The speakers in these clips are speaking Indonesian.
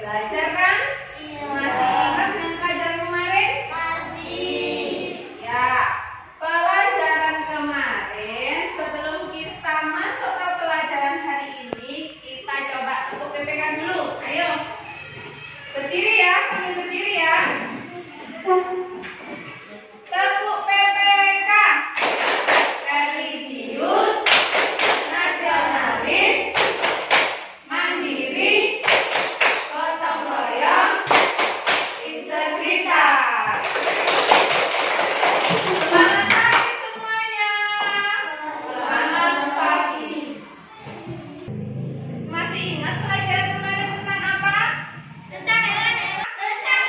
Belajar kan? Iya. Masih ingat dengan pelajaran kemarin? Masih. Ya, pelajaran kemarin sebelum kita masuk ke pelajaran hari ini, kita coba tepuk PPK dulu. Ayo. Berdiri ya, sambil berdiri ya. Tepuk PPK. Religius, nasionalis, mandiri, gotong royong, integritas. Selamat pagi semuanya. Selamat pagi. Masih ingat pelajaran kemarin tentang apa? Tentang hewan-hewan. Tentang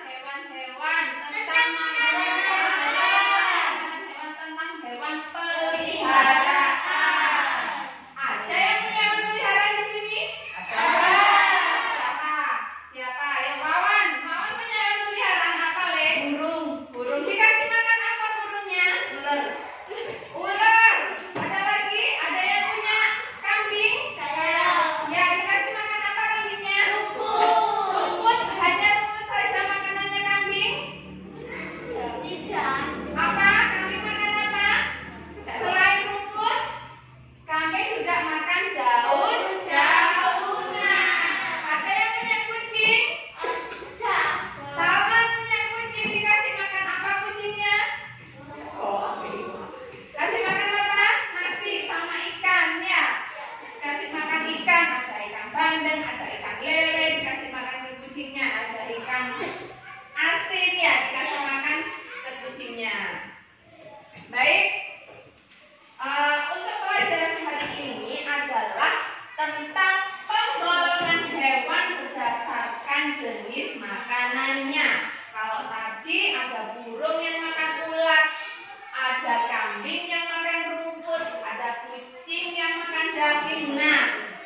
hewan-hewan. Tentang hewan-hewan. Tentang hewan peliharaan. Ada yang punya hewan peliharaan di sini? Ada. Siapa? Ayo Wawan. Wawan punya hewan peliharaan apa, Le? Burung. Burung. Dikasih makan apa burungnya? Ular. Ular. Ada lagi? Ada yang punya kambing? Saya. Ya, dikasih makan apa kambingnya? Rumput. Rumput. Hanya rumput saja makanannya kambing? Tidak. Apa? Kambing makan apa? Selain rumput, kambing juga makan daun-daunan. Ada yang punya kucing? Ada. Salman punya kucing. Dikasih makan apa kucingnya? Kasih makan apa? Nasi sama ikan ya. Kasih makan ikan. Ada ikan bandeng, ada ikan lele. Dikasih makan ke kucingnya. Ada ikan asin ya. Dikasih makan ke kucingnya. Baik. Untuk pelajaran hari ini adalah tentang penggolongan hewan berdasarkan jenis makanannya. Kalau tadi ada burung yang makan ulat, ada kambing yang makan rumput, ada kucing yang makan daging. Nah,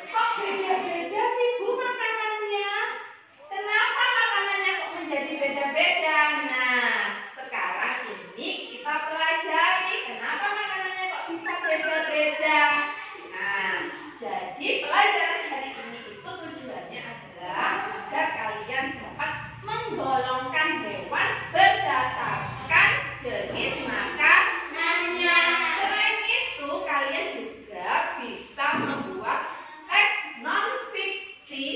kok beda-beda sih Bu makanannya? Kenapa makanannya kok menjadi beda-beda? Nah, sekarang ini kita pelajari kenapa makanannya kok bisa beda-beda. Nah, jadi pelajaran hari ini itu tujuannya adalah agar kalian dapat menggolongkan hewan berdasarkan jenis makanannya. Selain itu, kalian juga bisa membuat teks non-fiksi,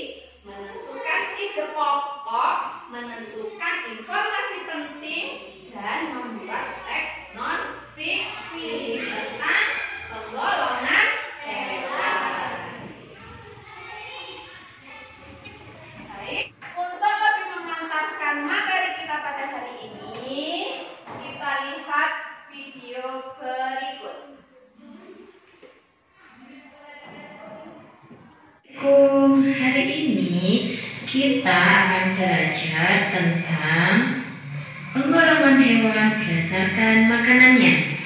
menentukan ide pokok, menentukan informasi penting, dan membuat teks non-fiksi tentang penggolongan hewan. Baik, untuk lebih memantapkan materi kita pada hari ini, kita lihat video berikut. Hari ini kita akan belajar tentang penggolongan hewan berdasarkan makanannya.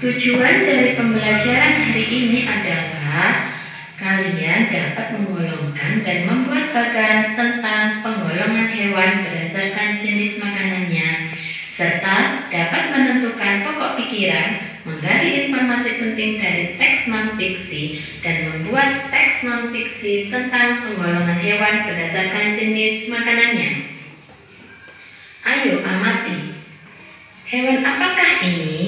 Tujuan dari pembelajaran hari ini adalah kalian dapat menggolongkan dan membuat bagan tentang penggolongan hewan berdasarkan jenis makanannya, serta dapat menentukan pokok pikiran, menggali informasi penting dari teks non-fiksi, dan membuat teks non-fiksi tentang penggolongan hewan berdasarkan jenis makanannya. Ayo amati. Hewan apakah ini?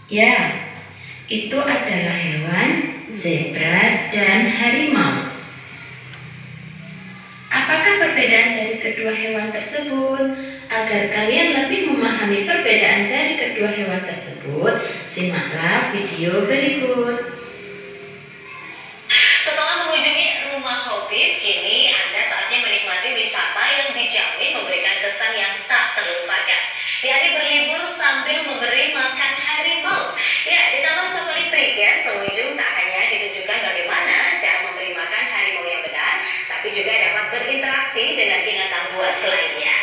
Ya, itu adalah hewan zebra dan harimau. Apakah perbedaan dari kedua hewan tersebut? Agar kalian lebih memahami perbedaan dari kedua hewan tersebut, simaklah video berikut. Setelah mengunjungi rumah Habib, kini Anda saatnya menikmati wisata yang dijamin memberikan kesan yang tak terlupakan, yakni berlibur sambil memberi makan harimau. Ya, di Taman Safari Prigen, pengunjung tak hanya ditunjukkan bagaimana cara memberi makan harimau yang benar, tapi juga dapat berinteraksi dengan binatang buas lainnya.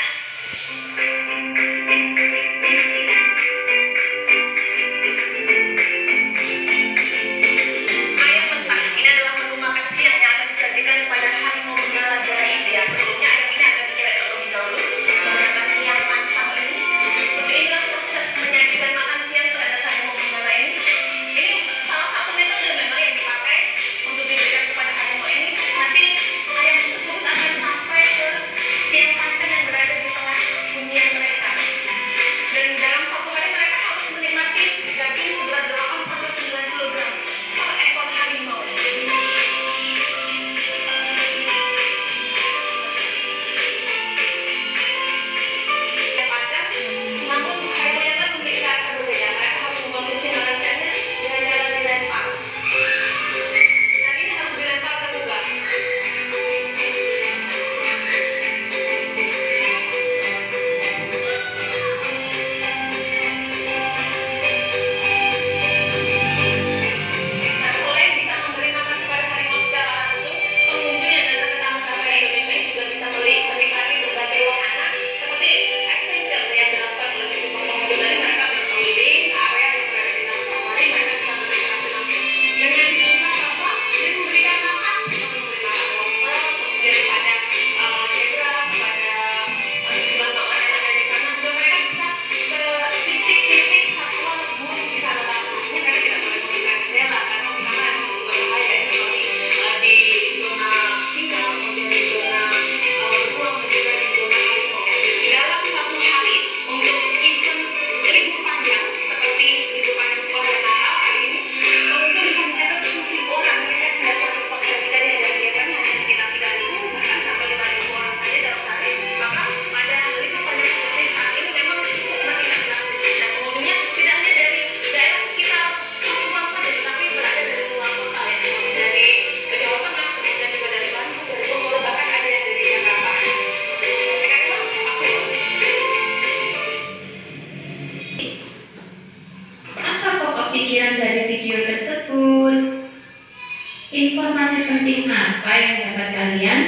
penting apa yang dapat kalian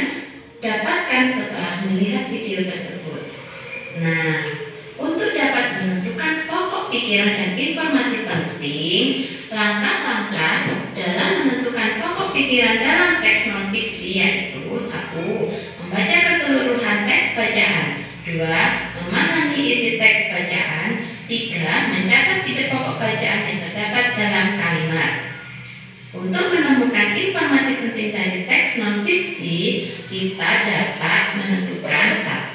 dapatkan setelah melihat video tersebut? Nah, untuk dapat menentukan pokok pikiran dan informasi penting, langkah-langkah dalam menentukan pokok pikiran dalam teks non-fiksi yaitu 1. Membaca keseluruhan teks bacaan. 2. Memahami isi teks bacaan. 3. Mencatat ide pokok bacaan yang terdapat dalam kalimat. Untuk menemukan informasi penting dari teks non-fiksi, kita dapat menentukan 1.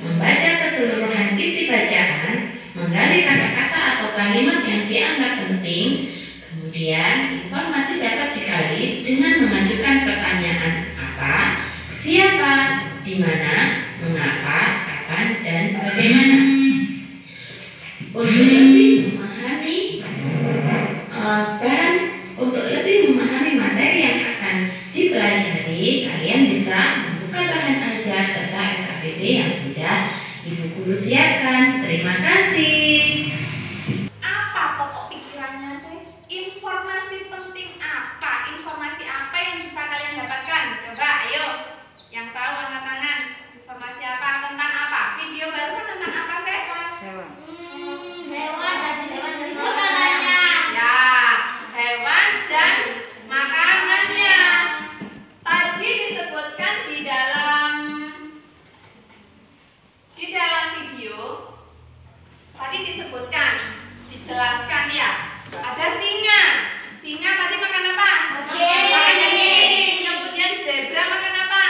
Membaca keseluruhan isi bacaan, menggali kata-kata atau kalimat yang dianggap penting. Kemudian, informasi dapat digali dengan mengajukan pertanyaan apa, siapa, di mana, mengapa, kapan, dan bagaimana. Untuk lebih memahami materi yang akan dipelajari, kalian bisa membuka bahan ajar serta LKPD yang sudah Ibu Guru siapkan. Terima kasih. Apa pokok pikirannya sih? Informasi penting apa? Informasi apa yang bisa kalian dapatkan? Coba ayo, yang tahu angkat tangan. Informasi apa? Tentang apa? Video barusan tentang apa sih? Hewan dan makanannya. Ya, hewan dan makanannya. Tadi disebutkan di dalam video. Tadi disebutkan, dijelaskan ya. Ada singa. Singa tadi makan apa? Makan daging. Kemudian zebra makan apa?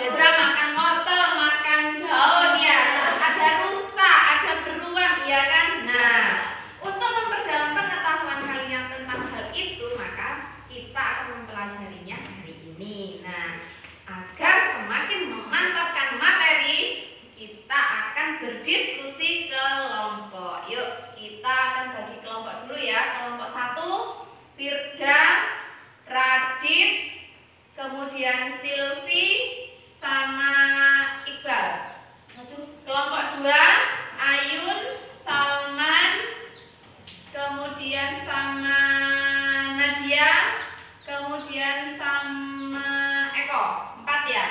Zebra makan wortel, makan daun ya. Terus ada rusa, ada beruang, iya kan? Nah, untuk memperdalam pengetahuan kalian tentang hal itu, maka kita akan mempelajarinya hari ini. Nah, agar semakin memantapkan materi, kita akan berdiskusi kelompok. Yuk, kita akan bagi kelompok dulu ya. Kelompok 1, Firda, Radit, kemudian Silvi, sama Iqbal. Kelompok 2, Ayun, Salman, kemudian sama Nadia, kemudian sama Eko. 4 ya.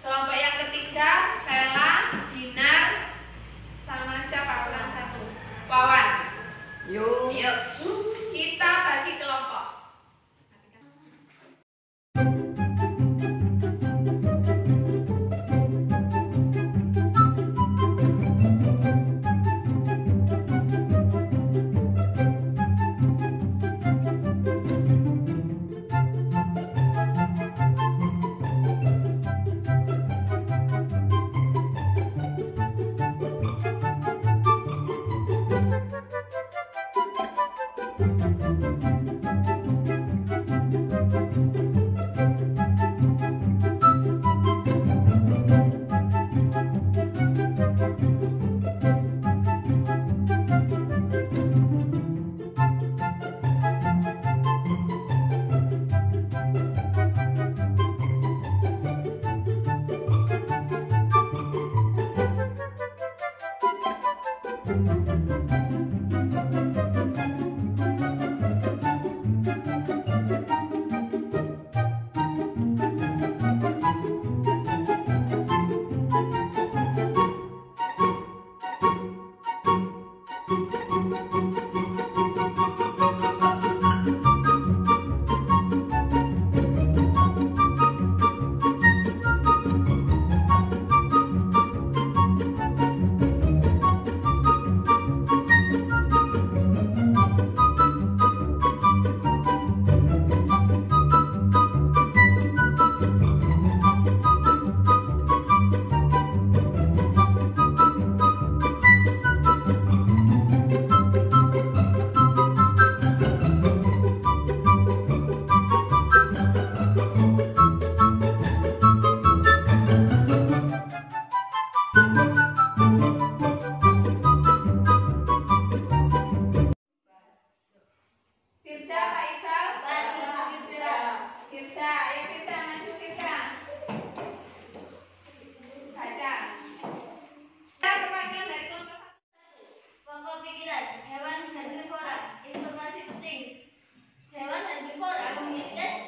Kelompok yang ketiga, Sela, Dinar, sama siapa? Kurang 1. Wawan. Yuk, kita bagi kelompok. Hewan herbivora. Informasi penting. Hewan herbivora memiliki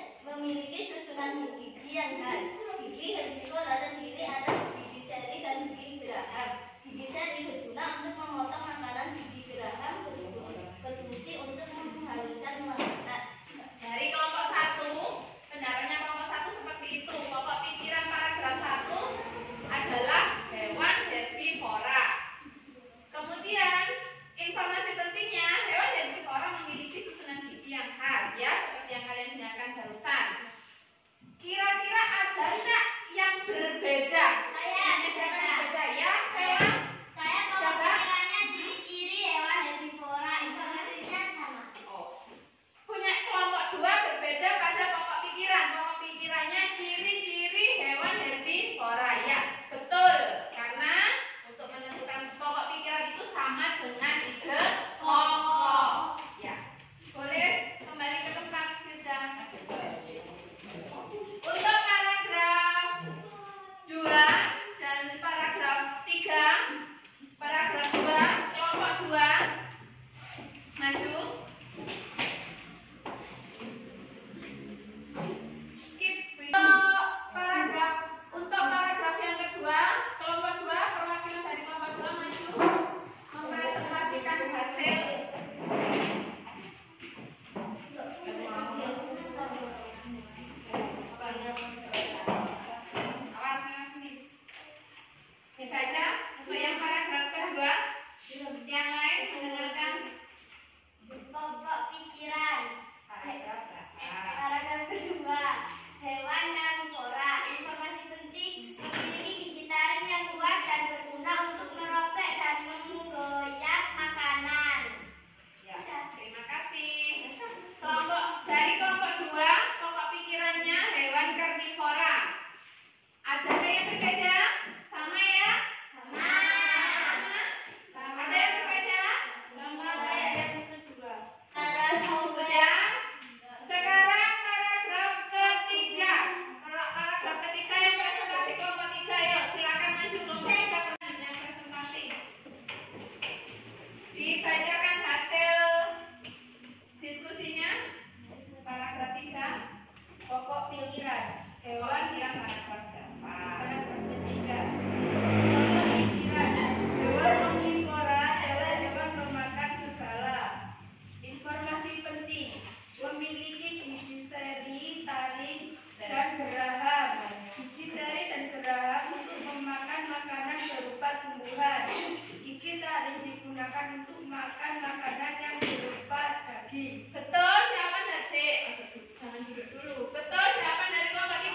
Jangan duduk dulu. Betul jawaban dari kelompok 3?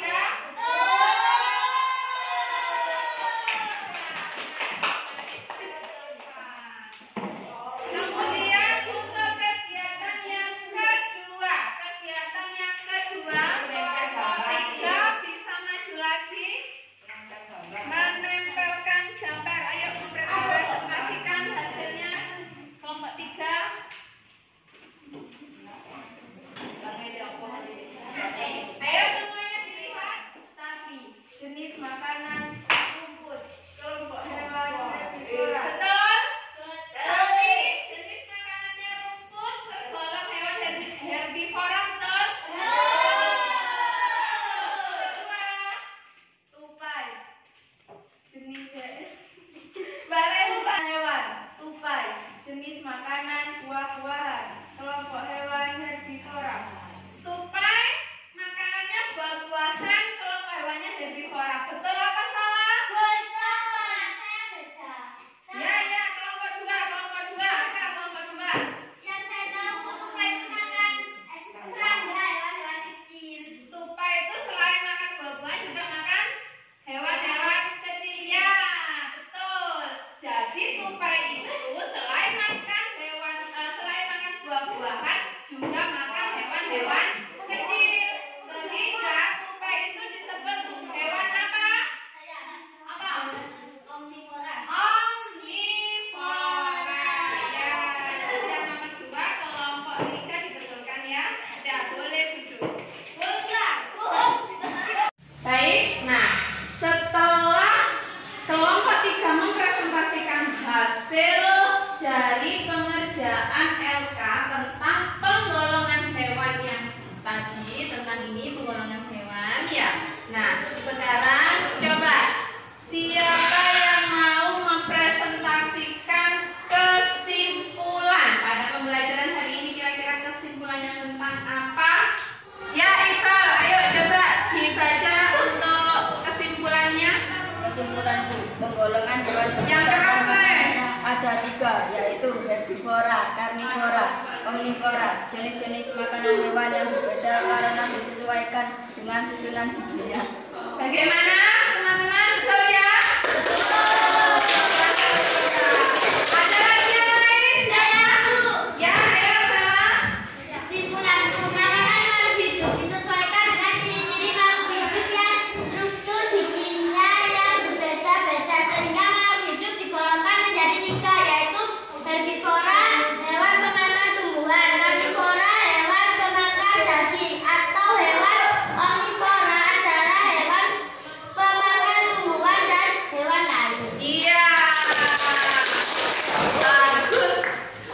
Kemudian untuk kegiatan yang kedua, kelompok 3 bisa maju lagi, menempelkan gambar. Ayo mempresentasikan hasilnya kelompok 3. Ayo semuanya dilihat. Sapi, jenis makanan rumput, kelompok hewan herbivora. Betul. Sapi jenis makanannya rumput, tergolong hewan herbivora, betul? Kedua, Tupai, jenis hewan. Tupai, jenis makanan buah-buahan, kelompok hewan herbivora. tupai makanannya buah-buahan, kelompok hewannya herbivora. Betul apa salah? Ya, ya, kelompok 2. Apa kelompok 2? Tupai itu selain makan buah-buahan juga makan hewan-hewan kecil. Ya, betul. Jadi tupai itu selain makan buah-buahan juga makan hewan-hewan kecil. Sehingga tupai itu disebut hewan apa? Apa? Omnivora. Ya. Yang nomor 2 kelompok 3 dibetulkan ya. Tidak boleh duduk. Baik, nah setelah kelompok 3 mempresentasikan hasil dari pengerjaan LK tentang penggolongan hewan yang tadi, tentang ini penggolongan hewan ya. Nah, sekarang coba siapa yang mau mempresentasikan kesimpulan pada pembelajaran hari ini, kira-kira kesimpulannya tentang apa? Ya, Iqbal, ayo coba dibaca untuk kesimpulannya. Kesimpulanku, penggolongan hewan Yang keras, Le. ada 3, yaitu herbivora, karnivora, omnivora. Jenis-jenis makanan hewan yang berbeda karena disesuaikan dengan susunan giginya. Bagaimana teman-teman, betul ya? Ada lagi yang lain? Ya, ayo sama. Kesimpulanku, makanan makhluk hidup disesuaikan dengan ciri-ciri makhluk hidup yang struktur giginya yang berbeda-beda, sehingga makhluk hidup digolongkan menjadi 3, yaitu herbivora, hewan pemakan tumbuhan, karnivora, hewan pemakan daging, atau hewan omnivora adalah hewan pemakan tumbuhan dan hewan lain. Iya. Bagus.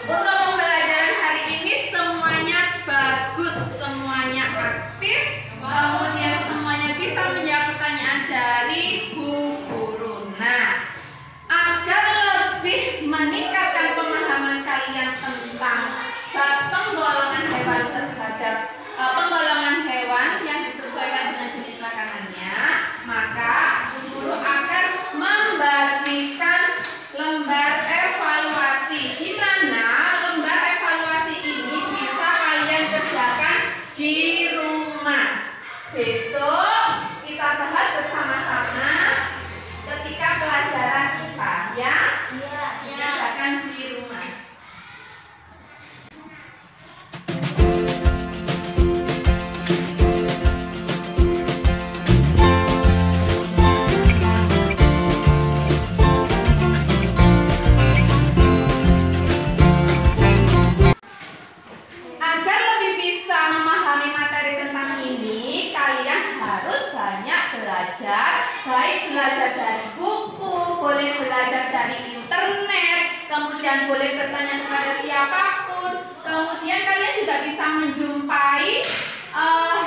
Untuk pembelajaran hari ini semuanya bagus, semuanya aktif, kemudian semuanya bisa menjawab pertanyaan dari Bu Guru. Nah, agar lebih meningkatkan pemahaman kalian tentang penggolongan hewan terhadap penggolongan hewan yang disesuaikan dengan jenis makanannya, maka Bu Guru akan membagikan lembar evaluasi, di mana lembar evaluasi ini bisa kalian kerjakan di rumah. Besok kita bahas bersama-sama ketika pelajaran IPA ya. Kerjakan di rumah. Agar lebih bisa memahami materi tentang ini, kalian harus banyak belajar, baik belajar dari buku, boleh belajar dari internet, kemudian boleh bertanya kepada siapapun, kemudian kalian juga bisa menjumpai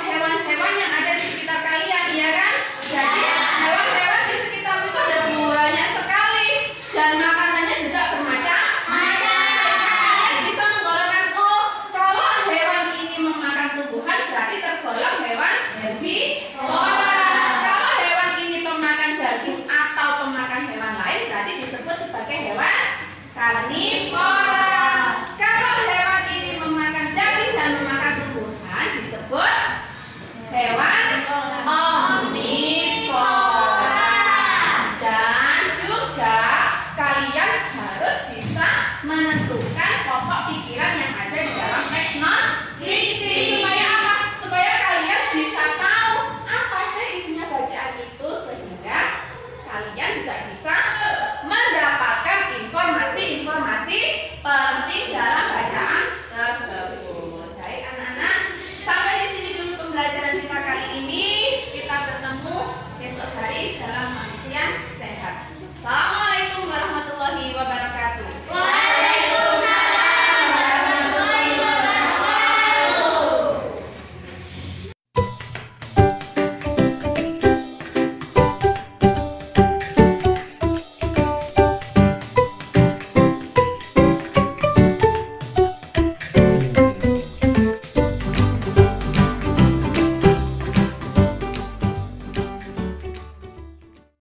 hewan-hewan yang ada di sekitar kalian, ya kan? Jadi hewan-hewan di sekitar itu ada banyak sekali dan makanannya juga bermacam-macam. Kalian bisa menggolongkan, oh kalau hewan ini memakan tumbuhan berarti tergolong hewan herbivora. Kalau hewan ini pemakan daging atau pemakan hewan lain berarti disebut sebagai hewan karnivora.